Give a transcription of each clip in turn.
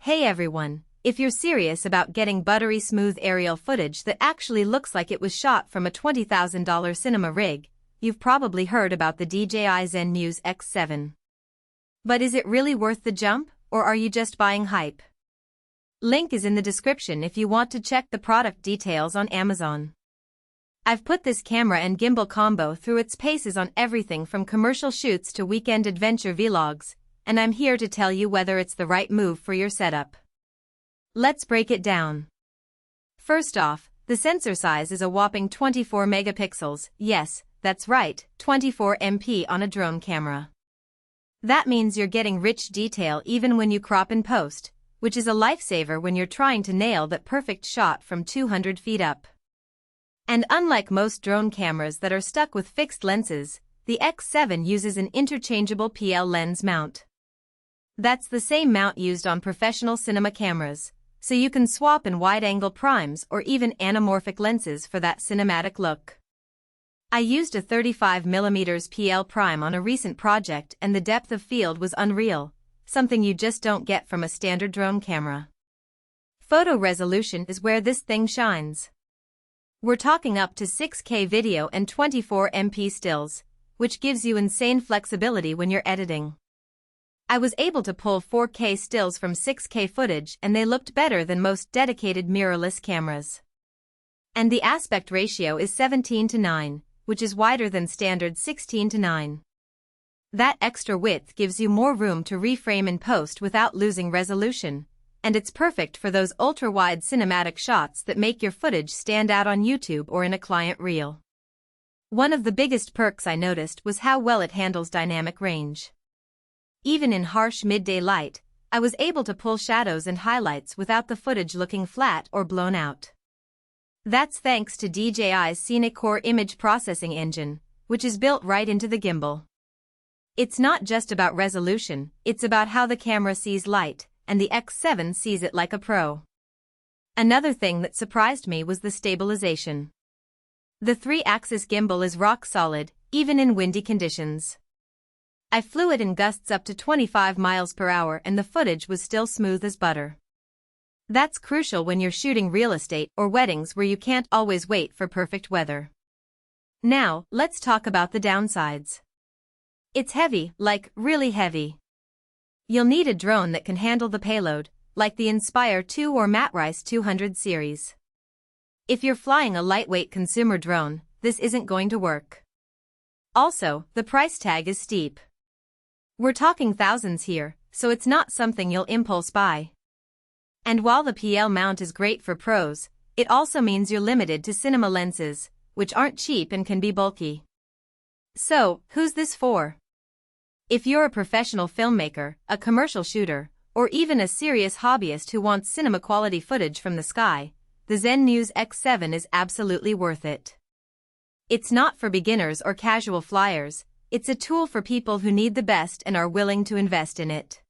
Hey everyone, if you're serious about getting buttery smooth aerial footage that actually looks like it was shot from a $20,000 cinema rig, you've probably heard about the DJI Zenmuse X7. But is it really worth the jump, or are you just buying hype? Link is in the description if you want to check the product details on Amazon. I've put this camera and gimbal combo through its paces on everything from commercial shoots to weekend adventure vlogs, and I'm here to tell you whether it's the right move for your setup. Let's break it down. First off, the sensor size is a whopping 24 megapixels, yes, that's right, 24 MP on a drone camera. That means you're getting rich detail even when you crop and post, which is a lifesaver when you're trying to nail that perfect shot from 200 feet up. And unlike most drone cameras that are stuck with fixed lenses, the X7 uses an interchangeable PL lens mount. That's the same mount used on professional cinema cameras, so you can swap in wide-angle primes or even anamorphic lenses for that cinematic look. I used a 35mm PL prime on a recent project and the depth of field was unreal, something you just don't get from a standard drone camera. Photo resolution is where this thing shines. We're talking up to 6K video and 24 MP stills, which gives you insane flexibility when you're editing. I was able to pull 4K stills from 6K footage and they looked better than most dedicated mirrorless cameras. And the aspect ratio is 17:9, which is wider than standard 16:9. That extra width gives you more room to reframe and post without losing resolution, and it's perfect for those ultra-wide cinematic shots that make your footage stand out on YouTube or in a client reel. One of the biggest perks I noticed was how well it handles dynamic range. Even in harsh midday light, I was able to pull shadows and highlights without the footage looking flat or blown out. That's thanks to DJI's Scenic Core image processing engine, which is built right into the gimbal. It's not just about resolution, it's about how the camera sees light, and the X7 sees it like a pro. Another thing that surprised me was the stabilization. The 3-axis gimbal is rock solid, even in windy conditions. I flew it in gusts up to 25 miles per hour and the footage was still smooth as butter. That's crucial when you're shooting real estate or weddings where you can't always wait for perfect weather. Now, let's talk about the downsides. It's heavy, like really heavy. You'll need a drone that can handle the payload, like the Inspire 2 or Matrice 200 series. If you're flying a lightweight consumer drone, this isn't going to work. Also, the price tag is steep. We're talking thousands here, so it's not something you'll impulse buy. And while the PL mount is great for pros, it also means you're limited to cinema lenses, which aren't cheap and can be bulky. So, who's this for? If you're a professional filmmaker, a commercial shooter, or even a serious hobbyist who wants cinema-quality footage from the sky, the Zenmuse X7 is absolutely worth it. It's not for beginners or casual flyers, it's a tool for people who need the best and are willing to invest in it.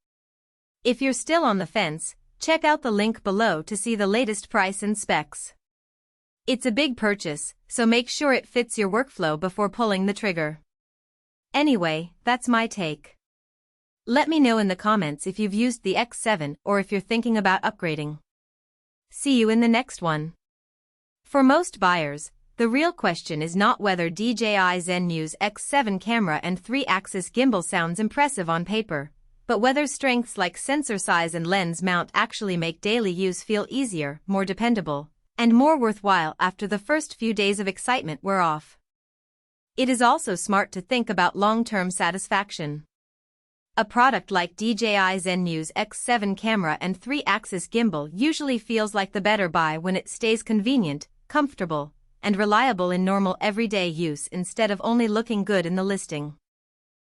If you're still on the fence, check out the link below to see the latest price and specs. It's a big purchase, so make sure it fits your workflow before pulling the trigger. Anyway, that's my take. Let me know in the comments if you've used the X7 or if you're thinking about upgrading. See you in the next one. For most buyers, the real question is not whether DJI Zenmuse X7 camera and 3-axis gimbal sounds impressive on paper, but whether strengths like sensor size and lens mount actually make daily use feel easier, more dependable, and more worthwhile after the first few days of excitement wear off. It is also smart to think about long-term satisfaction. A product like DJI Zenmuse X7 camera and 3-axis gimbal usually feels like the better buy when it stays convenient, comfortable, and reliable in normal everyday use instead of only looking good in the listing.